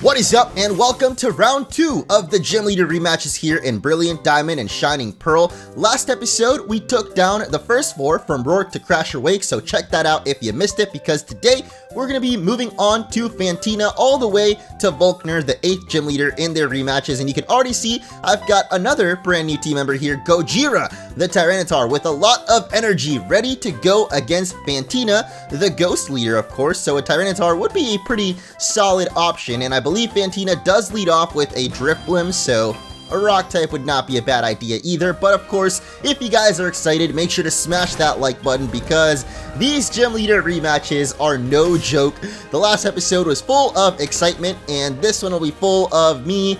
What is up, and welcome to round 2 of the Gym Leader rematches here in Brilliant Diamond and Shining Pearl. Last episode, we took down the first 4 from Rourke to Crasher Wake, so check that out if you missed it, because today we're going to be moving on to Fantina all the way to Volkner, the 8th Gym Leader in their rematches. And you can already see I've got another brand new team member here, Gojira, the Tyranitar, with a lot of energy, ready to go against Fantina, the Ghost Leader, of course. So a Tyranitar would be a pretty solid option, and I believe Fantina does lead off with a Drifblim, so a rock type would not be a bad idea either. But of course, if you guys are excited, make sure to smash that like button, because these Gym Leader rematches are no joke. The last episode was full of excitement, and this one will be full of me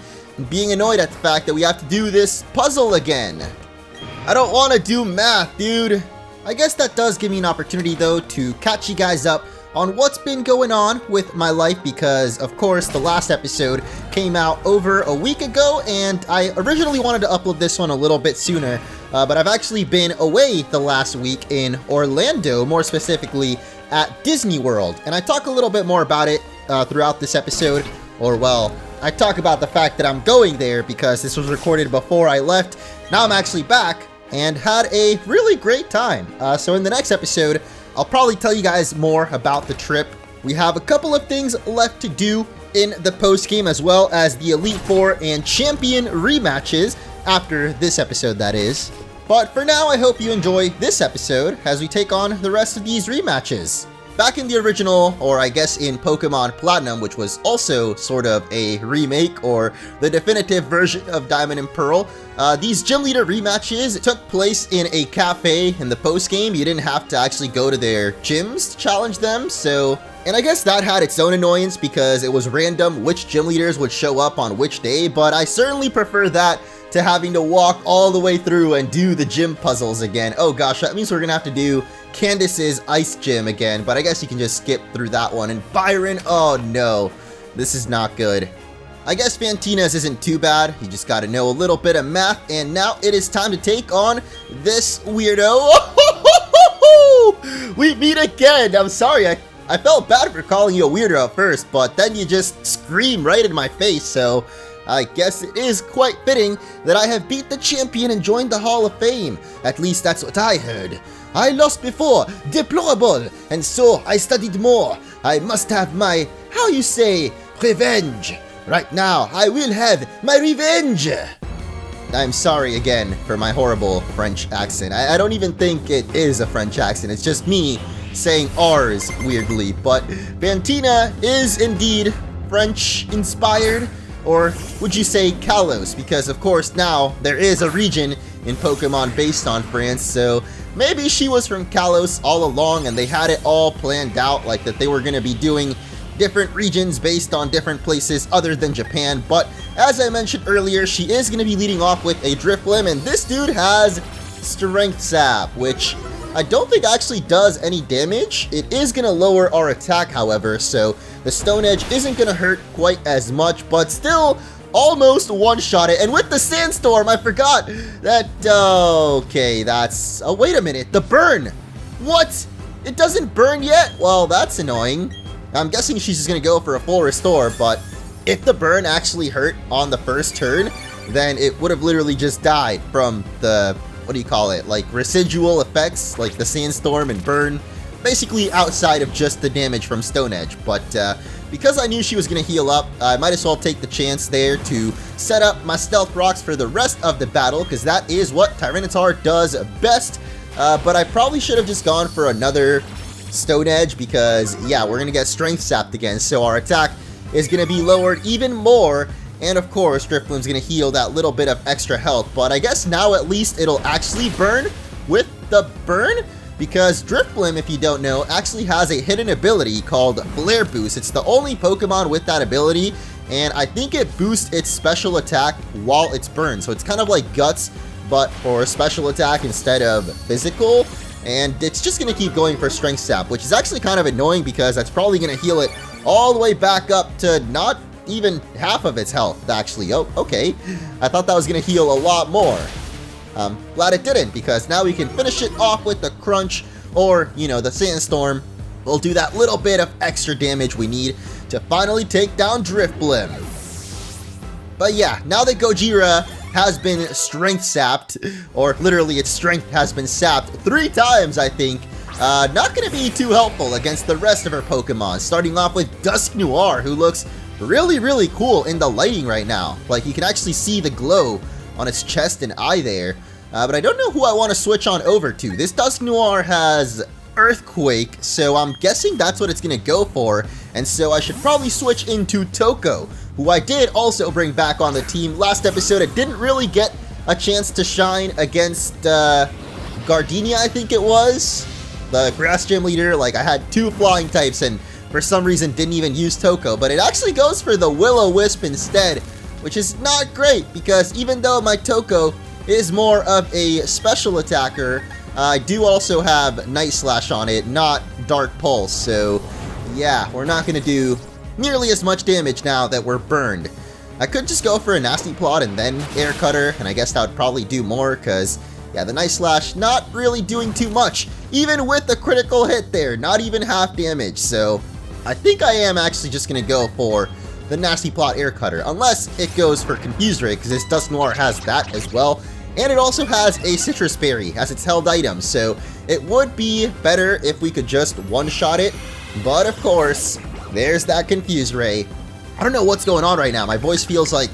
being annoyed at the fact that we have to do this puzzle again. I don't want to do math, dude. I guess that does give me an opportunity though to catch you guys up on what's been going on with my life, because of course the last episode came out over a week ago, and I originally wanted to upload this one a little bit sooner, but I've actually been away the last week in Orlando, more specifically at Disney World, and I talk a little bit more about it throughout this episode, or well, I talk about the fact that I'm going there because this was recorded before I left. Now I'm actually back and had a really great time. So in the next episode, I'll probably tell you guys more about the trip. We have a couple of things left to do in the post-game, as well as the Elite Four and Champion rematches after this episode, that is. But for now, I hope you enjoy this episode as we take on the rest of these rematches. Back in the original, or I guess in Pokemon Platinum, which was also sort of a remake or the definitive version of Diamond and Pearl, these Gym Leader rematches took place in a cafe in the post-game. You didn't have to actually go to their gyms to challenge them, so... And I guess that had its own annoyance because it was random which Gym Leaders would show up on which day, but I certainly prefer that to having to walk all the way through and do the gym puzzles again. Oh gosh, that means we're gonna have to do Candice's Ice Gym again, but I guess you can just skip through that one. And Byron, oh no, this is not good. I guess Fantina's isn't too bad. You just gotta know a little bit of math, and now it is time to take on this weirdo. We meet again. I'm sorry, I felt bad for calling you a weirdo at first, but then you just scream right in my face, so I guess it is quite fitting that I have beat the champion and joined the Hall of Fame. At least that's what I heard. I lost before, deplorable, and so I studied more. I must have my, how you say, revenge. Right now, I will have my revenge. I'm sorry again for my horrible French accent. I don't even think it is a French accent. It's just me saying R's weirdly. But Fantina is indeed French-inspired. Or would you say Kalos? Because of course now there is a region in Pokemon based on France, so maybe she was from Kalos all along and they had it all planned out, like that they were going to be doing different regions based on different places other than Japan. But as I mentioned earlier, she is going to be leading off with a Drifblim, and this dude has Strength Sap, which I don't think actually does any damage. It is going to lower our attack, however, so the Stone Edge isn't going to hurt quite as much, but still almost one-shot it. And with the Sandstorm, I forgot that, okay, that's, oh, wait a minute, the burn. What? It doesn't burn yet? Well, that's annoying. I'm guessing she's just going to go for a full restore, but if the burn actually hurt on the first turn, then it would have literally just died from the, what do you call it, like residual effects, like the Sandstorm and burn, basically outside of just the damage from Stone Edge. But because I knew she was going to heal up, I might as well take the chance there to set up my Stealth Rocks for the rest of the battle, because that is what Tyranitar does best. But I probably should have just gone for another Stone Edge, because yeah, we're going to get Strength Sapped again, so our attack is going to be lowered even more. And of course, Drifblim's going to heal that little bit of extra health, but I guess now at least it'll actually burn with the burn, because Drifblim, if you don't know, actually has a hidden ability called Flare Boost. It's the only Pokemon with that ability, and I think it boosts its special attack while it's burned. So it's kind of like Guts, but for special attack instead of physical. And it's just going to keep going for Strength Sap, which is actually kind of annoying because that's probably going to heal it all the way back up to not even half of its health, actually. Oh, okay. I thought that was going to heal a lot more. Glad it didn't, because now we can finish it off with the Crunch, or, you know, the Sandstorm. We'll do that little bit of extra damage we need to finally take down Drifblim. But yeah, now that Gojira has been strength sapped, or literally its strength has been sapped 3 times, I think, not going to be too helpful against the rest of her Pokemon, starting off with Dusknoir, who looks really, really cool in the lighting right now. Like, you can actually see the glow on its chest and eye there. But I don't know who I want to switch on over to. This Dusknoir has Earthquake, so I'm guessing that's what it's going to go for. And so I should probably switch into Toko, who I did also bring back on the team. Last episode, it didn't really get a chance to shine against Gardenia, I think it was. The Grass Gym leader. Like, I had 2 flying types and for some reason didn't even use Toko. But it actually goes for the Will-O-Wisp instead, which is not great because even though my Toko is more of a special attacker, I do also have Night Slash on it, not Dark Pulse. So yeah, we're not going to do nearly as much damage now that we're burned. I could just go for a Nasty Plot and then Air Cutter, and I guess that would probably do more because, yeah, the Night Slash not really doing too much. Even with the critical hit there, not even half damage. So I think I am actually just going to go for the Nasty Plot Air Cutter, unless it goes for Confuse Ray, because this Dusknoir has that as well. And it also has a Citrus Berry as its held item, so it would be better if we could just one-shot it. But of course, there's that Confuse Ray. I don't know what's going on right now. My voice feels like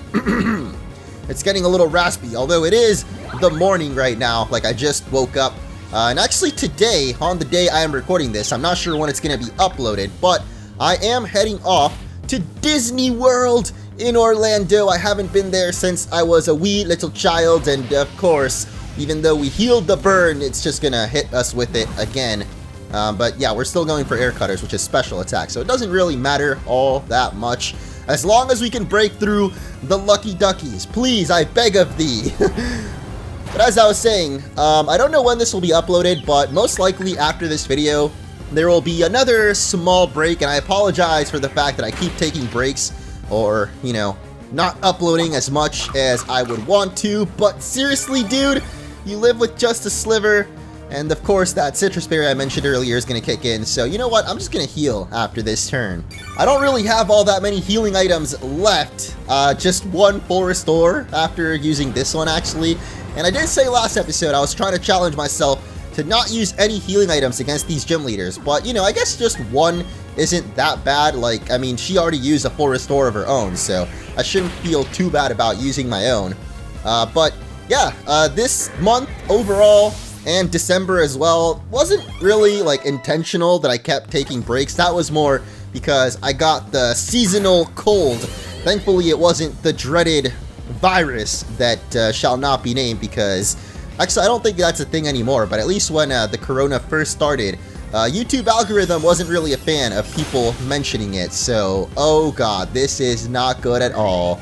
it's getting a little raspy, although it is the morning right now. Like, I just woke up. And actually today, on the day I am recording this, I'm not sure when it's going to be uploaded, but I am heading off to Disney World in Orlando. I haven't been there since I was a wee little child, and of course, even though we healed the burn, it's just gonna hit us with it again. But yeah, we're still going for Air Cutters, which is special attack, so it doesn't really matter all that much, as long as we can break through the Lucky Duckies. Please, I beg of thee. But as I was saying, I don't know when this will be uploaded, but most likely after this video, there will be another small break, and I apologize for the fact that I keep taking breaks, or, you know, not uploading as much as I would want to. But seriously, dude, you live with just a sliver, and of course that Citrus Berry I mentioned earlier is going to kick in. So you know what, I'm just going to heal after this turn. I don't really have all that many healing items left, just 1 full restore after using this one actually. And I did say last episode I was trying to challenge myself to not use any healing items against these gym leaders, but you know, I guess just 1 isn't that bad. Like, I mean, she already used a full restore of her own, so I shouldn't feel too bad about using my own. But yeah, this month overall, and December as well, wasn't really like intentional that I kept taking breaks. That was more because I got the seasonal cold. Thankfully, it wasn't the dreaded virus that shall not be named, because actually I don't think that's a thing anymore, but at least when the corona first started, YouTube algorithm wasn't really a fan of people mentioning it, so oh god, this is not good at all.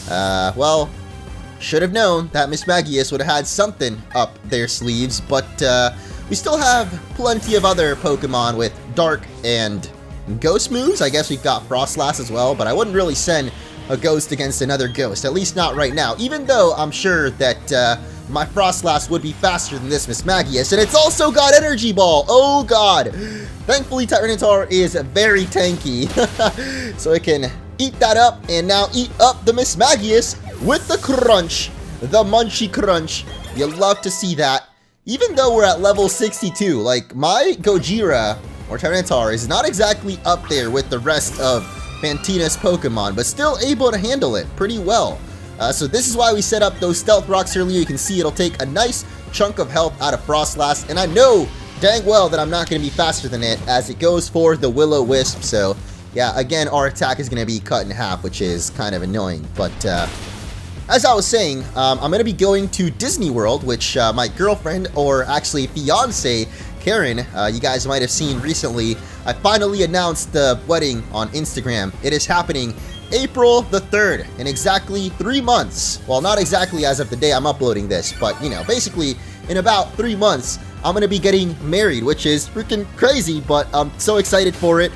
Well, should have known that Miss Magius would have had something up their sleeves, but we still have plenty of other Pokemon with Dark and Ghost moves. I guess we've got Frostlass as well, but I wouldn't really send a Ghost against another Ghost, at least not right now, even though I'm sure that my Frostlass would be faster than this Miss Magius, and it's also got Energy Ball. Oh god. Thankfully, Tyranitar is very tanky, so it can eat that up, and now eat up the Miss Magius with the crunch, the Munchy Crunch. You love to see that. Even though we're at level 62, like, my Gojira, or Tyranitar, is not exactly up there with the rest of Fantina's Pokemon, but still able to handle it pretty well. So this is why we set up those Stealth Rocks earlier. You can see it'll take a nice chunk of health out of Frostlass, and I know dang well that I'm not going to be faster than it, as it goes for the Will-O-Wisp. So yeah, again, our attack is going to be cut in half, which is kind of annoying. But as I was saying, I'm going to be going to Disney World, which my girlfriend, or actually fiance, Karen, you guys might have seen recently. I finally announced the wedding on Instagram. It is happening April the 3rd, in exactly 3 months. Well, not exactly as of the day I'm uploading this, but, you know, basically in about 3 months, I'm going to be getting married, which is freaking crazy, but I'm so excited for it.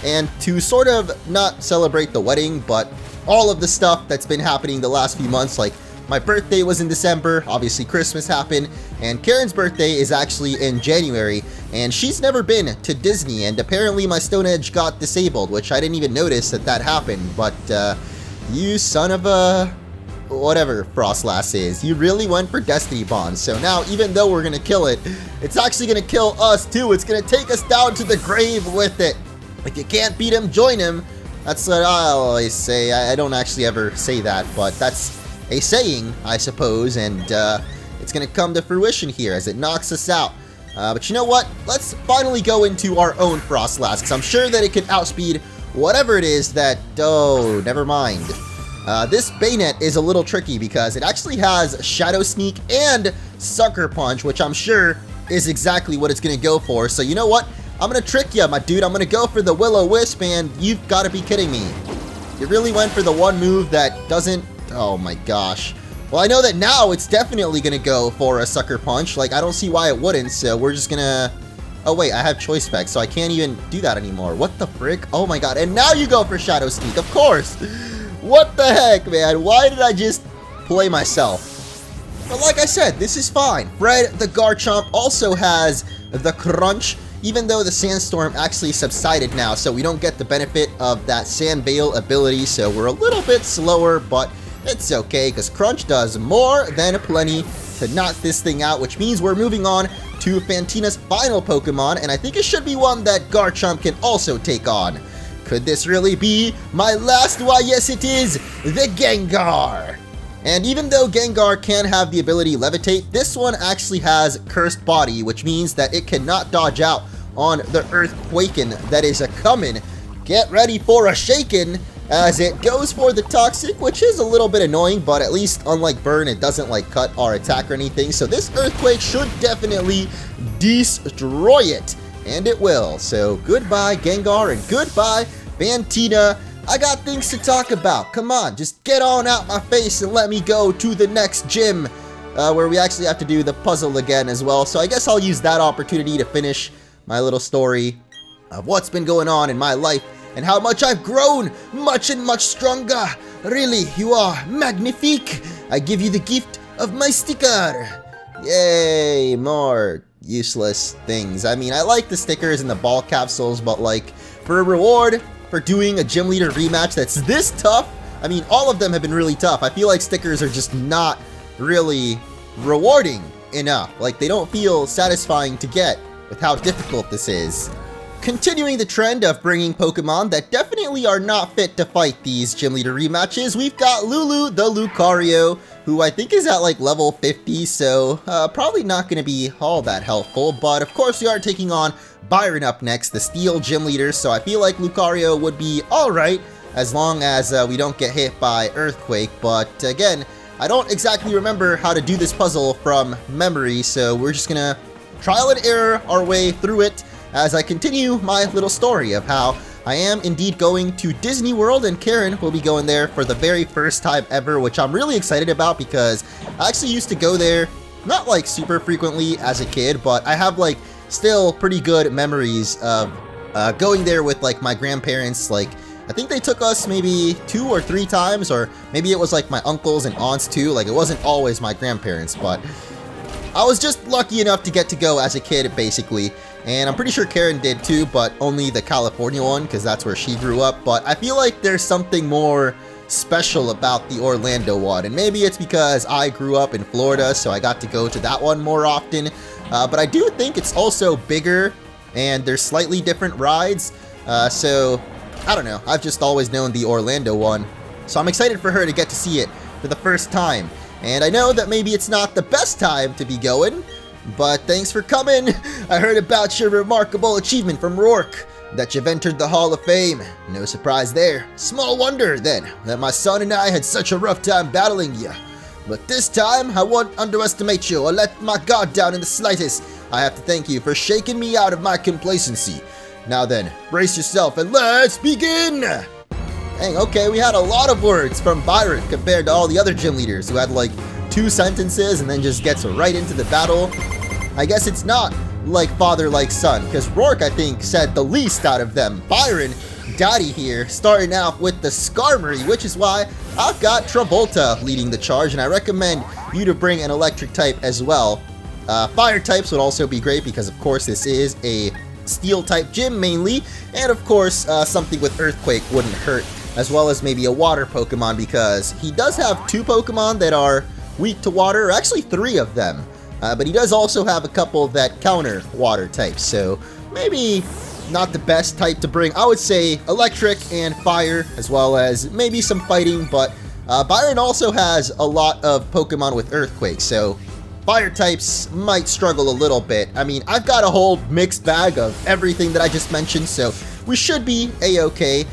And to sort of not celebrate the wedding, but all of the stuff that's been happening the last few months, like my birthday was in December, obviously Christmas happened, and Karen's birthday is actually in January, and she's never been to Disney, and apparently my Stone Edge got disabled, which I didn't even notice that happened, but you son of a... whatever Frostlass is, you really went for Destiny Bond. So now, even though we're gonna kill it, it's actually gonna kill us too. It's gonna take us down to the grave with it. If you can't beat him, join him. That's what I always say. I don't actually ever say that, but that's a saying, I suppose, and it's gonna come to fruition here as it knocks us out. But you know what? Let's finally go into our own Frostlass, because I'm sure that it can outspeed whatever it is that... oh, never mind. This Bayonet is a little tricky because it actually has Shadow Sneak and Sucker Punch, which I'm sure is exactly what it's going to go for. So you know what? I'm going to trick you, my dude. I'm going to go for the Will-O-Wisp, and you've got to be kidding me. You really went for the one move that doesn't... oh my gosh. Well, I know that now it's definitely going to go for a Sucker Punch. Like, I don't see why it wouldn't, so we're just going to... oh wait, I have Choice Spec, so I can't even do that anymore. What the frick? Oh my god. And now you go for Shadow Sneak, of course. What the heck, man? Why did I just play myself? But like I said, this is fine. Fred the Garchomp also has the Crunch, even though the Sandstorm actually subsided now, so we don't get the benefit of that Sand Veil ability, so we're a little bit slower, but it's okay, because Crunch does more than plenty to knock this thing out, which means we're moving on to Fantina's final Pokemon, and I think it should be one that Garchomp can also take on. Could this really be my last? Why, yes it is, the Gengar! And even though Gengar can have the ability Levitate, this one actually has Cursed Body, which means that it cannot dodge out on the Earthquaken that is a-comin'. Get ready for a shaken as it goes for the Toxic, which is a little bit annoying, but at least unlike Burn, it doesn't like cut our attack or anything, so this Earthquake should definitely destroy it. And it will. So goodbye Gengar and goodbye Fantina. I got things to talk about. Come on, just get on out my face and let me go to the next gym where we actually have to do the puzzle again as well. So I guess I'll use that opportunity to finish my little story of what's been going on in my life and how much I've grown, much and much stronger. Really, you are magnifique. I give you the gift of my sticker. Yay, more useless things. I mean, I like the stickers and the ball capsules, but like for a reward for doing a gym leader rematch that's this tough, I mean, all of them have been really tough. I feel like stickers are just not really rewarding enough. Like, they don't feel satisfying to get with how difficult this is. Continuing the trend of bringing Pokemon that definitely are not fit to fight these gym leader rematches, we've got Lulu the Lucario, who I think is at like level 50, so probably not going to be all that helpful. But of course we are taking on Byron up next, the Steel gym leader, so I feel like Lucario would be alright as long as we don't get hit by Earthquake. But again, I don't exactly remember how to do this puzzle from memory, so we're just going to trial and error our way through it as I continue my little story of how I am indeed going to Disney World, and Karen will be going there for the very first time ever, which I'm really excited about because I actually used to go there, not like super frequently as a kid, but I have like still pretty good memories of going there with like my grandparents. Like, I think they took us maybe 2 or 3 times, or maybe it was like my uncles and aunts too. Like, it wasn't always my grandparents, but I was just lucky enough to get to go as a kid, basically. And I'm pretty sure Karen did too, but only the California one, because that's where she grew up. But I feel like there's something more special about the Orlando one, and maybe it's because I grew up in Florida, so I got to go to that one more often. But I do think it's also bigger, and there's slightly different rides. So, I don't know. I've just always known the Orlando one. So I'm excited for her to get to see it for the first time. And I know that maybe it's not the best time to be going, but thanks for coming. I heard about your remarkable achievement from Rourke, that you've entered the Hall of Fame. No surprise there. Small wonder, then, that my son and I had such a rough time battling you. But this time, I won't underestimate you or let my guard down in the slightest. I have to thank you for shaking me out of my complacency. Now then, brace yourself and let's begin! Dang, okay, we had a lot of words from Byron compared to all the other gym leaders who had like 2 sentences and then just gets right into the battle. I guess it's not like father like son, because Rourke, I think, said the least out of them. Byron Daddy here, starting out with the Skarmory, which is why I've got Travolta leading the charge, and I recommend you to bring an electric type as well. Fire types would also be great because, of course, this is a steel type gym mainly, and of course, something with Earthquake wouldn't hurt, as well as maybe a water Pokemon because he does have 2 Pokemon that are weak to water, or actually 3 of them. But he does also have a couple that counter water types, so maybe not the best type to bring. I would say electric and fire, as well as maybe some fighting, but Byron also has a lot of Pokemon with Earthquake, so fire types might struggle a little bit. I mean, I've got a whole mixed bag of everything that I just mentioned, so we should be a-okay.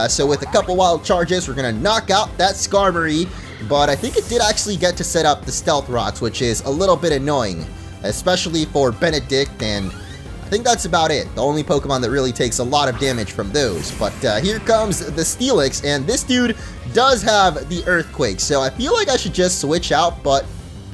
So with a couple wild charges, we're going to knock out that Skarmory. But I think it did actually get to set up the Stealth Rocks, which is a little bit annoying, especially for Benedict, and I think that's about it. The only Pokemon that really takes a lot of damage from those. But here comes the Steelix, and this dude does have the Earthquake, so I feel like I should just switch out, but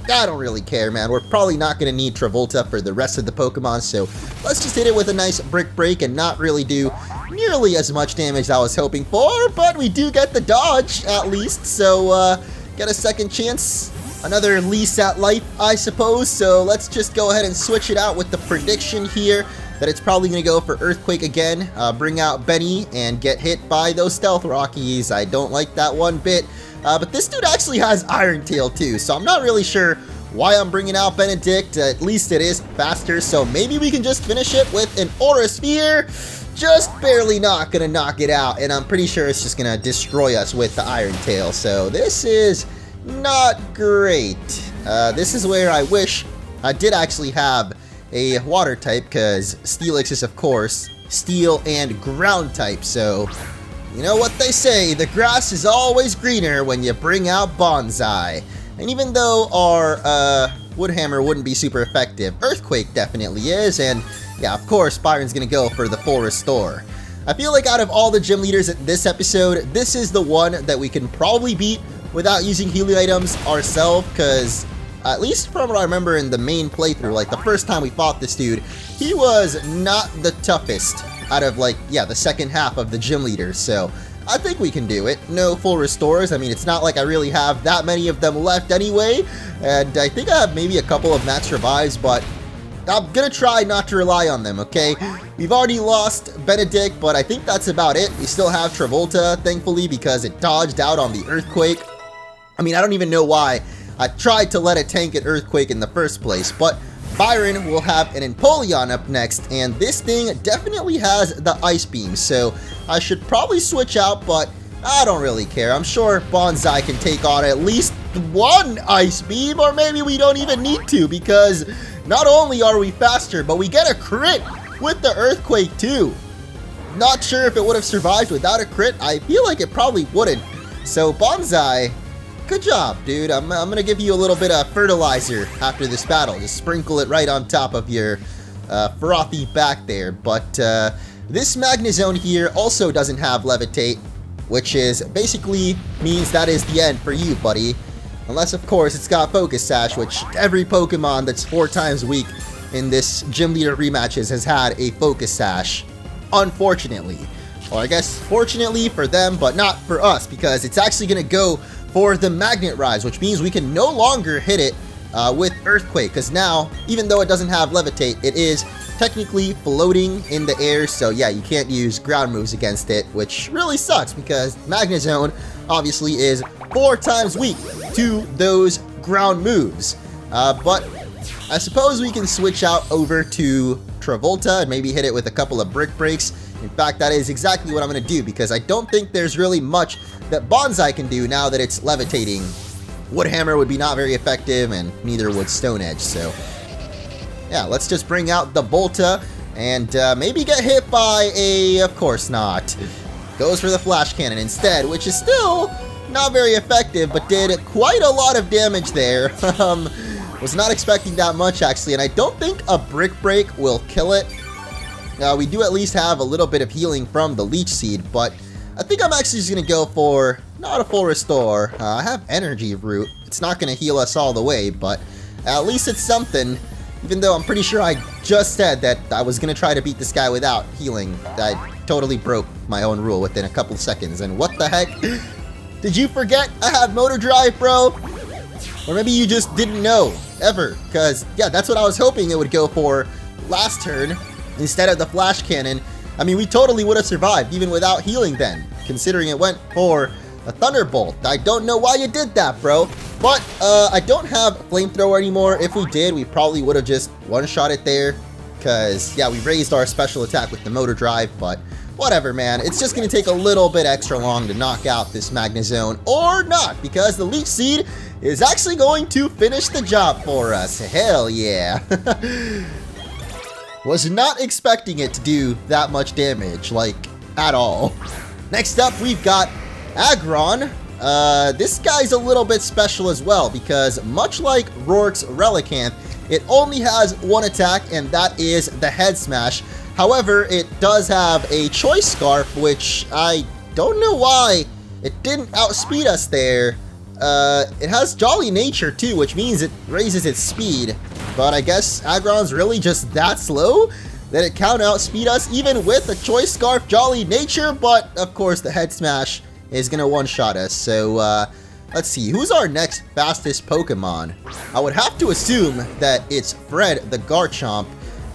I don't really care, man. We're probably not going to need Travolta for the rest of the Pokemon, so let's just hit it with a nice Brick Break and not really do nearly as much damage as I was hoping for, but we do get the dodge, at least, so get a second chance, another lease at life, I suppose. So let's just go ahead and switch it out with the prediction here that it's probably going to go for Earthquake again, bring out Benny, and get hit by those Stealth Rockies. I don't like that one bit, but this dude actually has Iron Tail too, so I'm not really sure why I'm bringing out Benedict. At least it is faster, so maybe we can just finish it with an Aura Sphere. Just barely not gonna knock it out, and I'm pretty sure it's just gonna destroy us with the Iron Tail, so this is not great. This is where I wish I did actually have a water type, because Steelix is, of course, steel and ground type, so you know what they say, the grass is always greener when you bring out Bonsai. And even though our Wood Hammer wouldn't be super effective, Earthquake definitely is, and yeah, of course, Byron's gonna go for the full restore. I feel like out of all the gym leaders in this episode, this is the one that we can probably beat without using healing items ourselves, because at least from what I remember in the main playthrough, like the first time we fought this dude, he was not the toughest out of, like, yeah, the second half of the gym leaders, so I think we can do it. No full restores. I mean, it's not like I really have that many of them left anyway, and I think I have maybe a couple of max revives, but I'm gonna try not to rely on them, okay? We've already lost Benedict, but I think that's about it. We still have Travolta, thankfully, because it dodged out on the Earthquake. I mean, I don't even know why I tried to let it tank an Earthquake in the first place, but Byron will have an Empoleon up next, and this thing definitely has the Ice Beam, so I should probably switch out, but I don't really care. I'm sure Bonsai can take on at least one Ice Beam, or maybe we don't even need to, because not only are we faster, but we get a crit with the Earthquake too. Not sure if it would have survived without a crit. I feel like it probably wouldn't. So Bonsai, good job, dude. I'm gonna give you a little bit of fertilizer after this battle. Just sprinkle it right on top of your frothy back there. But this Magnezone here also doesn't have Levitate, which is basically means that is the end for you, buddy. Unless, of course, it's got Focus Sash, which every Pokemon that's 4 times weak in this Gym Leader rematches has had a Focus Sash, unfortunately. Or I guess fortunately for them, but not for us, because it's actually going to go for the Magnet Rise, which means we can no longer hit it with Earthquake, because now, even though it doesn't have Levitate, it is technically floating in the air, so yeah, you can't use ground moves against it, which really sucks, because Magnezone obviously is 4 times weak to those ground moves. But I suppose we can switch out over to Travolta and maybe hit it with a couple of Brick Breaks. In fact, that is exactly what I'm going to do, because I don't think there's really much that Bonsai can do now that it's levitating. Wood Hammer would be not very effective, and neither would Stone Edge, so yeah, let's just bring out the Volta and maybe get hit by a, of course not. Goes for the Flash Cannon instead, which is still not very effective, but did quite a lot of damage there. Was not expecting that much, actually, and I don't think a Brick Break will kill it. We do at least have a little bit of healing from the Leech Seed, but I think I'm actually just going to go for not a full restore. I have Energy Root. It's not going to heal us all the way, but at least it's something. Even though I'm pretty sure I just said that I was going to try to beat this guy without healing. I totally broke my own rule within a couple seconds. And what the heck? Did you forget I have motor drive, bro? Or maybe you just didn't know, ever. Because, yeah, that's what I was hoping it would go for last turn instead of the flash cannon. I mean, we totally would have survived even without healing then, considering it went for a Thunderbolt. I don't know why you did that, bro. But I don't have Flamethrower anymore. If we did, we probably would have just one-shot it there. Because, yeah, we raised our special attack with the motor drive, but whatever, man. It's just going to take a little bit extra long to knock out this Magnezone, or not, because the Leech Seed is actually going to finish the job for us. Hell yeah. Was not expecting it to do that much damage, like, at all. Next up, we've got Aggron. This guy's a little bit special as well, because much like Rourke's Relicanth, it only has one attack, and that is the Head Smash. However, it does have a Choice Scarf, which I don't know why it didn't outspeed us there. It has Jolly Nature too, which means it raises its speed. But I guess Aggron's really just that slow that it can't outspeed us even with a Choice Scarf Jolly Nature. But of course the Head Smash is gonna one-shot us. So let's see, who's our next fastest Pokemon? I would have to assume that it's Fred the Garchomp.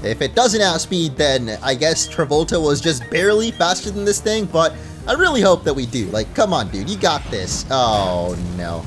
If it doesn't outspeed, then I guess Travolta was just barely faster than this thing, but I really hope that we do. Like, come on, dude, you got this. Oh, no.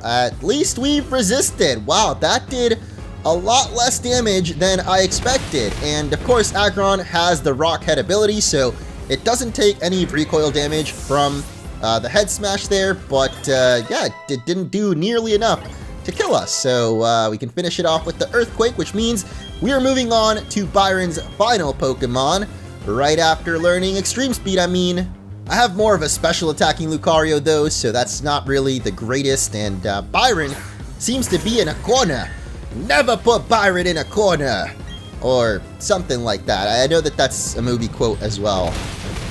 At least we've resisted. Wow, that did a lot less damage than I expected. And, of course, Aggron has the Rock Head ability, so it doesn't take any recoil damage from the Head Smash there, but, yeah, it didn't do nearly enough to kill us. So, we can finish it off with the Earthquake, which means we are moving on to Byron's final Pokemon, right after learning Extreme Speed, I mean. I have more of a special attacking Lucario though, so that's not really the greatest, and Byron seems to be in a corner. Never put Byron in a corner! Or something like that. I know that that's a movie quote as well.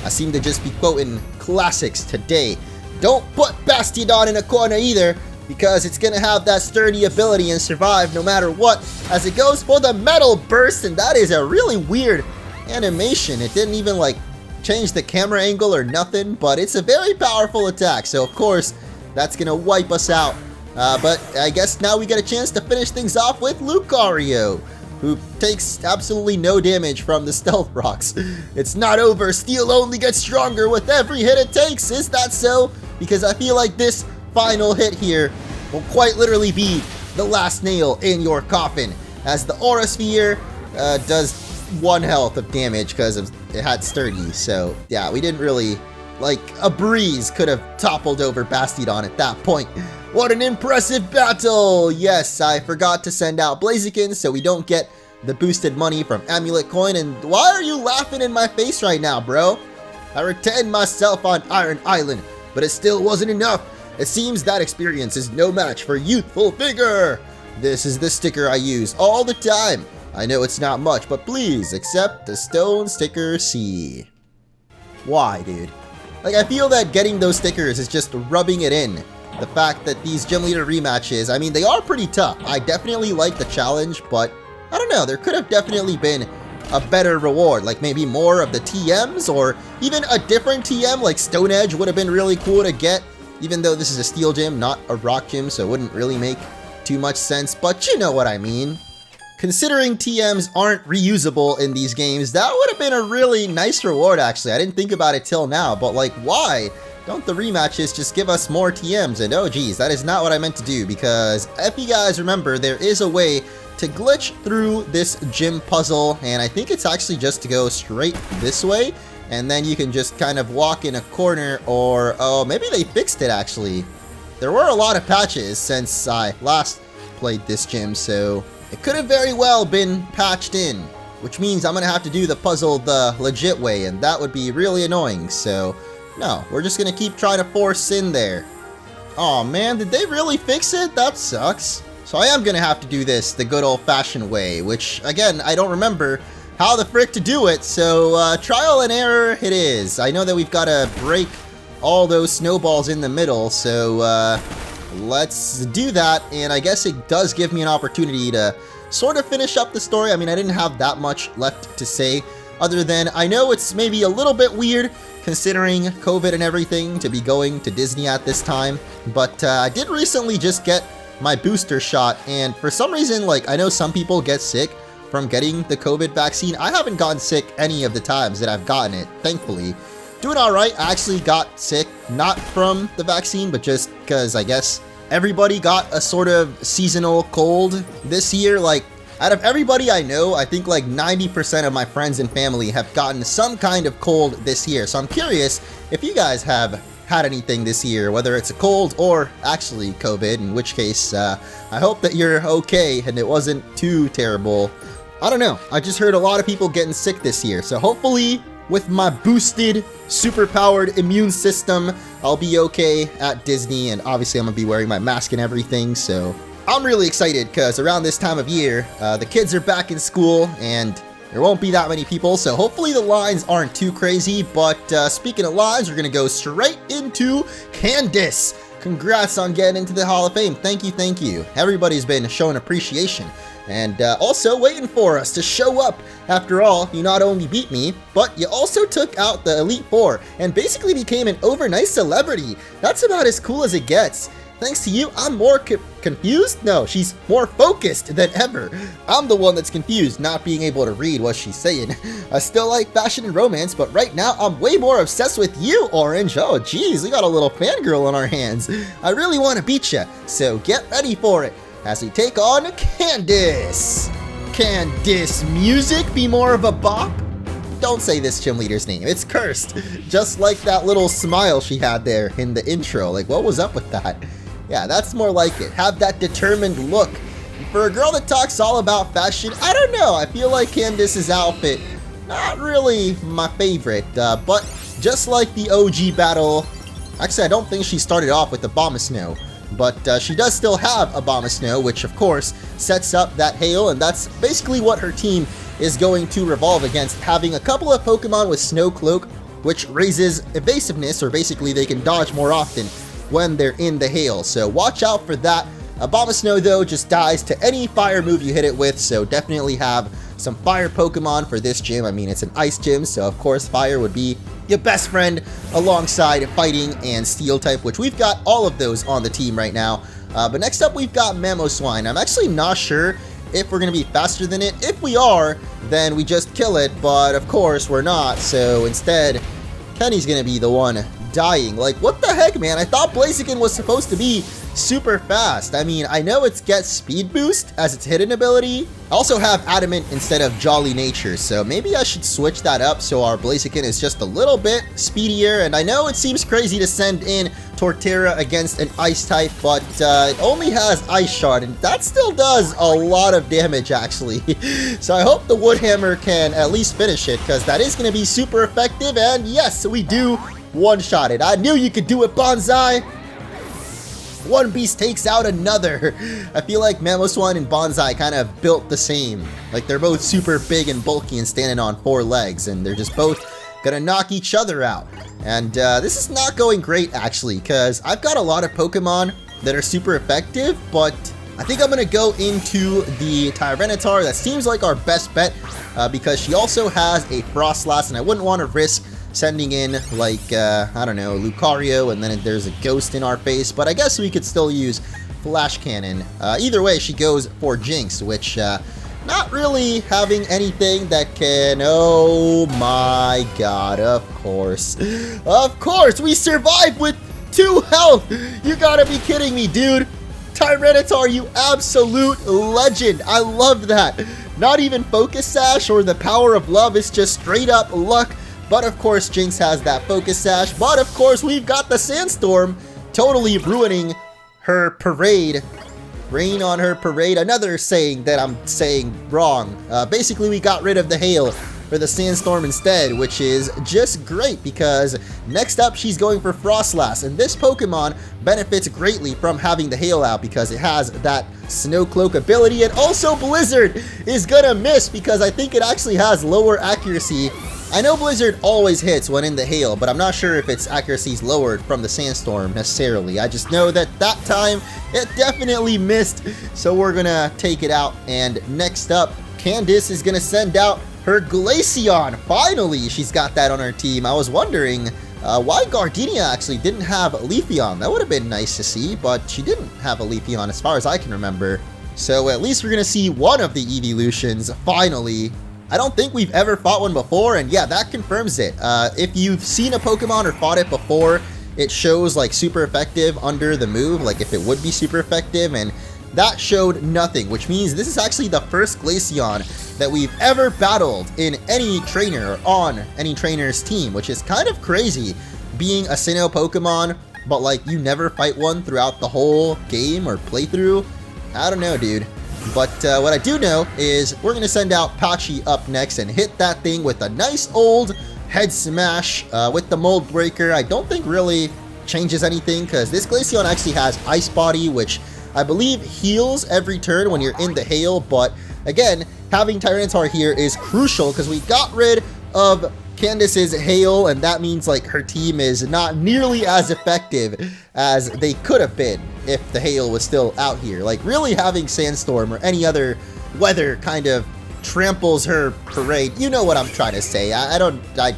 I seem to just be quoting classics today. Don't put Bastiodon in a corner either, because it's gonna have that sturdy ability and survive no matter what, as it goes for the Metal Burst, and that is a really weird animation. It didn't even like change the camera angle or nothing, but it's a very powerful attack, so of course that's gonna wipe us out. But I guess now we get a chance to finish things off with Lucario, who takes absolutely no damage from the Stealth Rocks. It's not over. Steel only gets stronger with every hit it takes. Is that so? Because I feel like this final hit here will quite literally be the last nail in your coffin, as the Aura Sphere does 1 health of damage because it had sturdy. So yeah, we didn't really, like, a breeze could have toppled over Bastiodon at that point. What an impressive battle! Yes, I forgot to send out Blaziken so we don't get the boosted money from Amulet Coin. And why are you laughing in my face right now, bro? I retained myself on Iron Island, but it still wasn't enough. It seems that experience is no match for youthful vigor. This is the sticker I use all the time. I know it's not much, but please accept the Stone Sticker C. Why, dude? Like, I feel that getting those stickers is just rubbing it in. The fact that these gym leader rematches, I mean, they are pretty tough. I definitely like the challenge, but I don't know, there could have definitely been a better reward, like maybe more of the TMs, or even a different TM like Stone Edge would have been really cool to get. Even though this is a steel gym, not a rock gym, so it wouldn't really make too much sense, but you know what I mean. Considering TMs aren't reusable in these games, that would have been a really nice reward, actually. I didn't think about it till now, but like, why don't the rematches just give us more TMs? And oh geez, that is not what I meant to do, because if you guys remember, there is a way to glitch through this gym puzzle, and I think it's actually just to go straight this way. And then you can just kind of walk in a corner, or, oh, maybe they fixed it actually. There were a lot of patches since I last played this gym, so it could have very well been patched in, which means I'm gonna have to do the puzzle the legit way, and that would be really annoying. So no, we're just gonna keep trying to force in there. Oh man, did they really fix it? That sucks. So I am gonna have to do this the good old-fashioned way, which again, I don't remember how the frick to do it, so trial and error it is. I know that we've got to break all those snowballs in the middle, so let's do that, and I guess it does give me an opportunity to sort of finish up the story. I mean, I didn't have that much left to say other than I know it's maybe a little bit weird considering COVID and everything to be going to Disney at this time, but I did recently just get my booster shot, and for some reason, like, I know some people get sick from getting the COVID vaccine. I haven't gotten sick any of the times that I've gotten it, thankfully. Doing alright. I actually got sick, not from the vaccine, but just because I guess everybody got a sort of seasonal cold this year. Like, out of everybody I know, I think like 90% of my friends and family have gotten some kind of cold this year. So I'm curious if you guys have had anything this year, whether it's a cold or actually COVID, in which case I hope that you're okay and it wasn't too terrible. I don't know, I just heard a lot of people getting sick this year, so hopefully with my boosted, super-powered immune system, I'll be okay at Disney, and obviously I'm gonna be wearing my mask and everything, so I'm really excited because around this time of year, the kids are back in school and there won't be that many people, so hopefully the lines aren't too crazy. But speaking of lines, we're going to go straight into Candice. Congrats on getting into the Hall of Fame. Thank you, thank you. Everybody's been showing appreciation and also waiting for us to show up. After all, you not only beat me, but you also took out the Elite Four and basically became an overnight celebrity. That's about as cool as it gets. Thanks to you, I'm more confused? No, she's more focused than ever. I'm the one that's confused, not being able to read what she's saying. I still like fashion and romance, but right now I'm way more obsessed with you, Orange. Oh, geez, we got a little fangirl on our hands. I really want to beat you, so get ready for it as we take on Candice. Candice, music be more of a bop? Don't say this gym leader's name, it's cursed. Just like that little smile she had there in the intro. Like, what was up with that? Yeah, that's more like it. Have that determined look. For a girl that talks all about fashion, I don't know. I feel like Candice's outfit, not really my favorite. But just like the OG battle, actually I don't think she started off with Abomasnow. But she does still have Abomasnow, which of course sets up that hail, and that's basically what her team is going to revolve against. Having a couple of Pokemon with Snow Cloak, which raises evasiveness, or basically they can dodge more often when they're in the hail, so watch out for that. Abomasnow though just dies to any fire move you hit it with, so definitely have some fire Pokemon for this gym. I mean, it's an ice gym, so of course fire would be your best friend alongside fighting and steel type, which we've got all of those on the team right now. But next up we've got Mamoswine. I'm actually not sure if we're going to be faster than it. If we are, then we just kill it, but of course we're not, so instead Kenny's going to be the one dying. Like, what the heck, man? I thought Blaziken was supposed to be super fast. I mean, I know it gets speed boost as its hidden ability. I also have Adamant instead of Jolly Nature, so maybe I should switch that up so our Blaziken is just a little bit speedier. And I know it seems crazy to send in Torterra against an ice type, but it only has Ice Shard, and that still does a lot of damage actually. So I hope the Wood Hammer can at least finish it, because that is going to be super effective. And yes, we do one-shot it. I knew you could do it, Bonsai. One beast takes out another. I feel like Mamoswine and Bonsai kind of built the same. Like, they're both super big and bulky and standing on 4 legs, and they're just both gonna knock each other out. And this is not going great actually, because I've got a lot of Pokemon that are super effective, but I think I'm gonna go into the Tyranitar. That seems like our best bet, because she also has a Frostlass, and I wouldn't want to risk sending in, like, I don't know, Lucario, and then there's a ghost in our face, but I guess we could still use Flash Cannon. Either way, she goes for Jinx, which, not really having anything that can... Oh my god, of course. Of course, we survived with 2 health! You gotta be kidding me, dude! Tyranitar, you absolute legend! I love that! Not even Focus Sash or the Power of Love, it's just straight up luck. But of course, Jinx has that Focus Sash. But of course, we've got the Sandstorm totally ruining her parade. Rain on her parade. Another saying that I'm saying wrong. Basically, we got rid of the hail for the Sandstorm instead, which is just great because next up, she's going for Frostlass. And this Pokemon benefits greatly from having the hail out because it has that Snow Cloak ability. And also, Blizzard is gonna miss because I think it actually has lower accuracy. I know Blizzard always hits when in the hail, but I'm not sure if its accuracy is lowered from the Sandstorm necessarily. I just know that that time it definitely missed, so we're gonna take it out. And next up, Candice is gonna send out her Glaceon. Finally, she's got that on her team. I was wondering why Gardenia actually didn't have Leafeon. That would have been nice to see, but she didn't have a Leafeon as far as I can remember. So at least we're going to see one of the evolutions, finally. I don't think we've ever fought one before, and yeah, that confirms it. If you've seen a Pokemon or fought it before, it shows like super effective under the move, like if it would be super effective, and that showed nothing, which means this is actually the first Glaceon that we've ever battled in any trainer or on any trainer's team, which is kind of crazy, being a Sinnoh Pokemon, but like you never fight one throughout the whole game or playthrough. I don't know, dude. But what I do know is we're going to send out Patchy up next and hit that thing with a nice old head smash with the Mold Breaker. I don't think really changes anything because this Glaceon actually has Ice Body, which I believe heals every turn when you're in the hail. But again, having Tyranitar here is crucial because we got rid of Candice's hail, and that means like her team is not nearly as effective as they could have been if the hail was still out here. Like really having Sandstorm or any other weather kind of tramples her parade. You know what I'm trying to say. I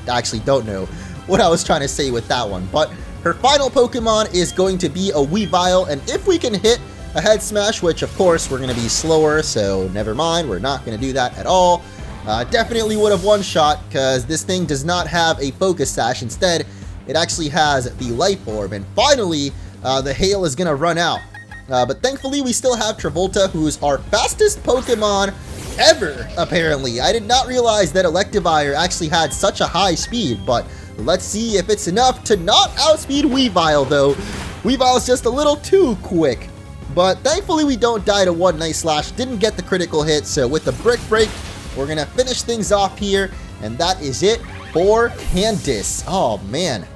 actually don't know what I was trying to say with that one. But her final Pokemon is going to be a Weavile, and if we can hit a head smash, which of course we're going to be slower, so never mind, we're not going to do that at all. Definitely would have one shot because this thing does not have a focus sash. Instead, it actually has the Life Orb, and finally the hail is going to run out. But thankfully we still have Travolta, who's our fastest Pokemon ever, apparently. I did not realize that Electivire actually had such a high speed, but let's see if it's enough to not outspeed Weavile, though. Weavile's just a little too quick. But thankfully we don't die to one Night Slash, didn't get the critical hit, so with the Brick Break, we're going to finish things off here, and that is it for Candice. Oh, man.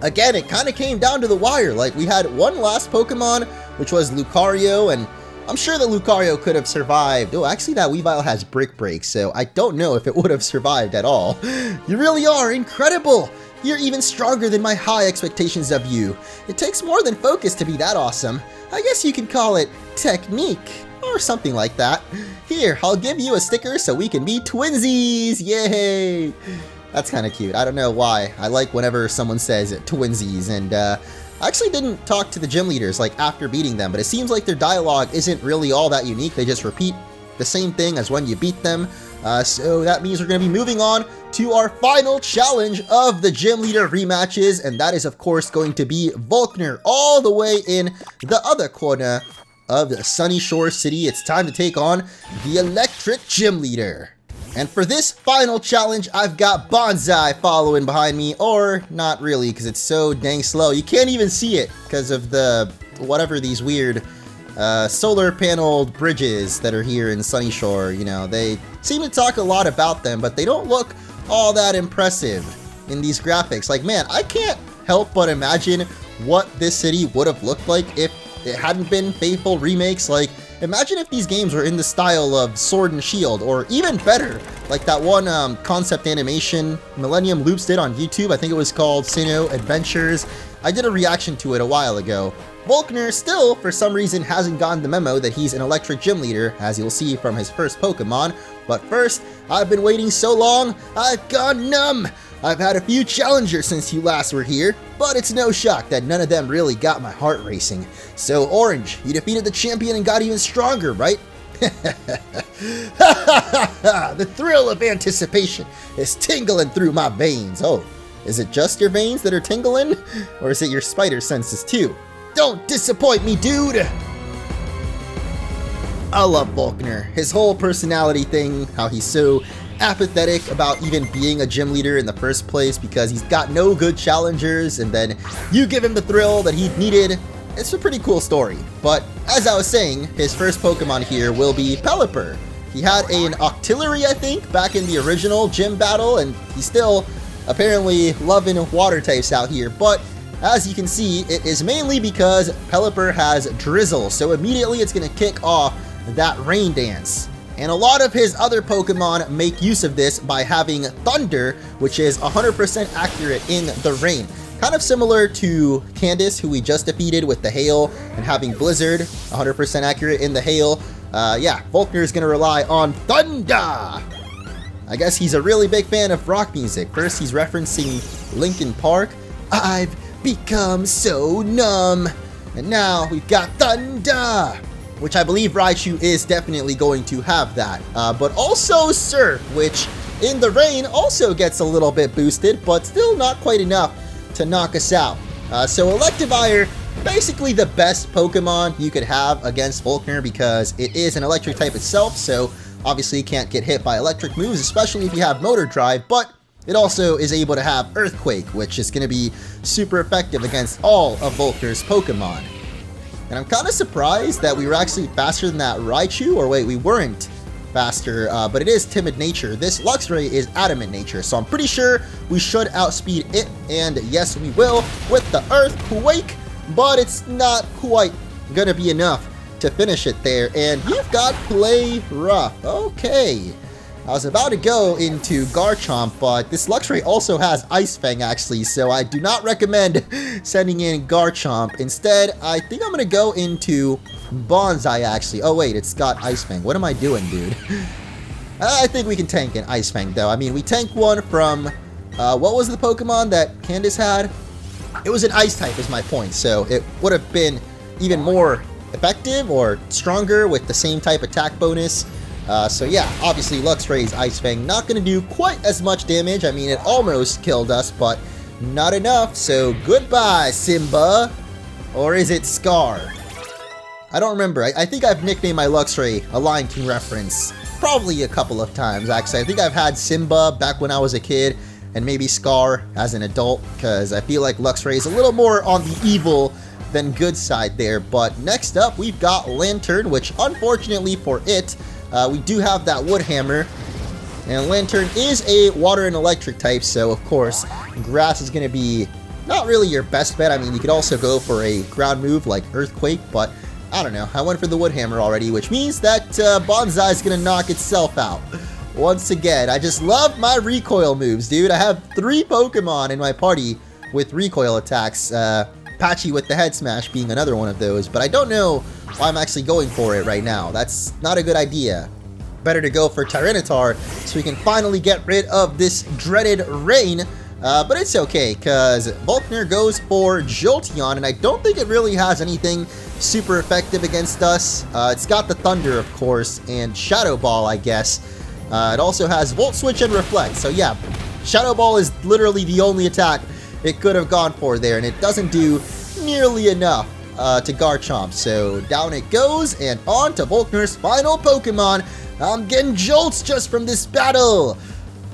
Again, it kind of came down to the wire. Like, we had one last Pokemon, which was Lucario, and I'm sure that Lucario could have survived. Oh, actually, that Weavile has Brick Break, so I don't know if it would have survived at all. You really are incredible! You're even stronger than my high expectations of you. It takes more than focus to be that awesome. I guess you could call it technique, or something like that. Here, I'll give you a sticker so we can be twinsies! Yay! That's kind of cute. I don't know why. I like whenever someone says twinsies, and I actually didn't talk to the gym leaders like after beating them, but it seems like their dialogue isn't really all that unique. They just repeat the same thing as when you beat them. So that means we're going to be moving on to our final challenge of the gym leader rematches, and that is of course going to be Volkner all the way in the other corner of Sunny Shore City. It's time to take on the electric gym leader. And for this final challenge, I've got Bonsai following behind me, or not really, because it's so dang slow. You can't even see it because of the, whatever these weird solar paneled bridges that are here in Sunny Shore. You know, they seem to talk a lot about them, but they don't look all that impressive in these graphics. Like, man, I can't help but imagine what this city would have looked like if it hadn't been faithful remakes. Like, imagine if these games were in the style of Sword and Shield, or even better, like that one concept animation Millennium Loops did on YouTube. I think it was called Sinnoh Adventures. I did a reaction to it a while ago. Volkner still, for some reason, hasn't gotten the memo that he's an electric gym leader, as you'll see from his first Pokemon. But first, I've been waiting so long, I've gone numb! I've had a few challengers since you last were here, but it's no shock that none of them really got my heart racing. So, Orange, you defeated the champion and got even stronger, right? The thrill of anticipation is tingling through my veins. Oh, is it just your veins that are tingling? Or is it your spider senses too? Don't disappoint me, dude! I love Volkner. His whole personality thing, how he's so apathetic about even being a gym leader in the first place because he's got no good challengers, and then you give him the thrill that he needed. It's a pretty cool story. But as I was saying, his first Pokemon here will be Pelipper. He had an Octillery, I think, back in the original gym battle, and he's still apparently loving water types out here. But as you can see, it is mainly because Pelipper has Drizzle, so immediately it's going to kick off that Rain Dance. And a lot of his other Pokemon make use of this by having Thunder, which is 100% accurate in the rain. Kind of similar to Candice, who we just defeated with the Hail, and having Blizzard, 100% accurate in the Hail. Yeah, Volkner is going to rely on Thunder! I guess he's a really big fan of rock music. First, he's referencing Linkin Park. I've become so numb. And now we've got Thunder, which I believe Raichu is definitely going to have that. But also Surf, which in the rain also gets a little bit boosted, but still not quite enough to knock us out. So Electivire, basically the best Pokemon you could have against Volkner because it is an electric type itself, so obviously can't get hit by electric moves, especially if you have Motor Drive, but it also is able to have Earthquake, which is going to be super effective against all of Volkner's Pokemon. And I'm kind of surprised that we were actually faster than that Raichu, or wait, we weren't faster, but it is Timid Nature. This Luxray is Adamant Nature, so I'm pretty sure we should outspeed it, and yes, we will with the Earthquake, but it's not quite going to be enough to finish it there, and you've got Play Rough. Okay. I was about to go into Garchomp, but this Luxray also has Ice Fang actually, so I do not recommend sending in Garchomp. Instead, I think I'm going to go into Bonsai actually. Oh wait, it's got Ice Fang. What am I doing, dude? I think we can tank an Ice Fang though. I mean, we tanked one from, what was the Pokemon that Candice had? It was an Ice type is my point, so it would have been even more effective or stronger with the same type attack bonus. So yeah, obviously Luxray's Ice Fang not going to do quite as much damage. I mean, it almost killed us, but not enough. So goodbye, Simba. Or is it Scar? I don't remember. I think I've nicknamed my Luxray a Lion King reference probably a couple of times, actually. I think I've had Simba back when I was a kid, and maybe Scar as an adult, because I feel like Luxray is a little more on the evil than good side there. But next up, we've got Lantern, which unfortunately for it, we do have that Wood Hammer, and Lantern is a water and electric type, so of course grass is going to be not really your best bet. I mean, you could also go for a ground move like Earthquake, but I don't know. I went for the Wood Hammer already, which means that Bonsai is going to knock itself out. Once again, I just love my recoil moves, dude. I have 3 Pokemon in my party with recoil attacks, Patchy with the Head Smash being another one of those, but I don't know why I'm actually going for it right now. That's not a good idea. Better to go for Tyranitar so we can finally get rid of this dreaded rain, but it's okay because Volkner goes for Jolteon, and I don't think it really has anything super effective against us. It's got the Thunder, of course, and Shadow Ball, I guess. It also has Volt Switch and Reflect, so yeah, Shadow Ball is literally the only attack it could have gone for there, and it doesn't do nearly enough to Garchomp. So down it goes, and on to Volkner's final Pokemon. I'm getting jolts just from this battle.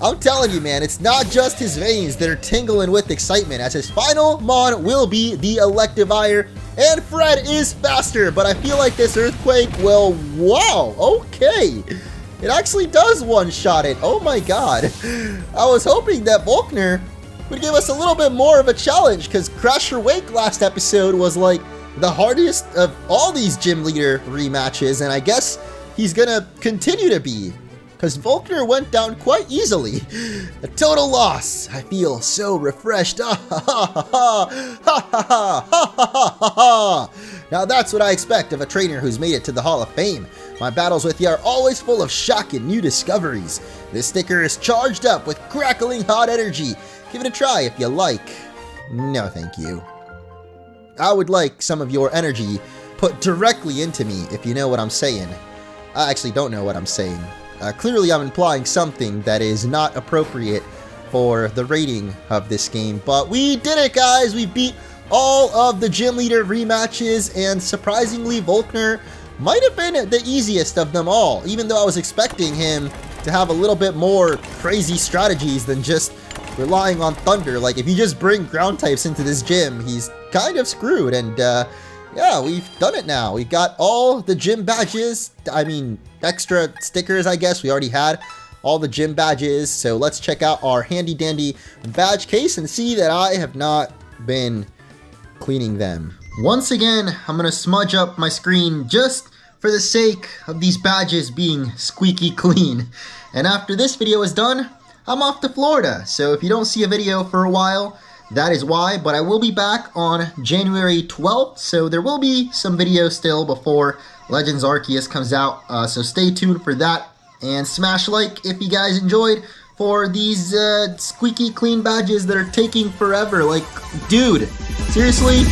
I'm telling you, man, it's not just his veins that are tingling with excitement, as his final mon will be the Electivire, and Fred is faster, but I feel like this Earthquake will, wow, okay. It actually does one-shot it. Oh my god. I was hoping that Volkner would give us a little bit more of a challenge, because Crasher Wake last episode was like the hardest of all these gym leader rematches, and I guess he's gonna continue to be, because Volkner went down quite easily. A total loss. I feel so refreshed. Ah, ha, ha, ha, ha, ha, ha, ha, ha, ha. Now that's what I expect of a trainer who's made it to the Hall of Fame. My battles with you are always full of shock and new discoveries. This sticker is charged up with crackling hot energy. Give it a try if you like. No, thank you. I would like some of your energy put directly into me, if you know what I'm saying. I actually don't know what I'm saying. Clearly I'm implying something that is not appropriate for the rating of this game, but we did it, guys! We beat all of the gym leader rematches, and surprisingly Volkner might have been the easiest of them all, even though I was expecting him to have a little bit more crazy strategies than just relying on Thunder. Like, if you just bring ground types into this gym, he's kind of screwed, and yeah, we've done it now. We've got all the gym badges, I mean, extra stickers, I guess. We already had all the gym badges, so let's check out our handy dandy badge case and see that I have not been cleaning them. Once again, I'm gonna smudge up my screen just for the sake of these badges being squeaky clean. And after this video is done, I'm off to Florida, so if you don't see a video for a while, that is why, but I will be back on January 12th, so there will be some videos still before Legends Arceus comes out, so stay tuned for that. and smash like if you guys enjoyed for these squeaky clean badges that are taking forever. Like, dude, seriously?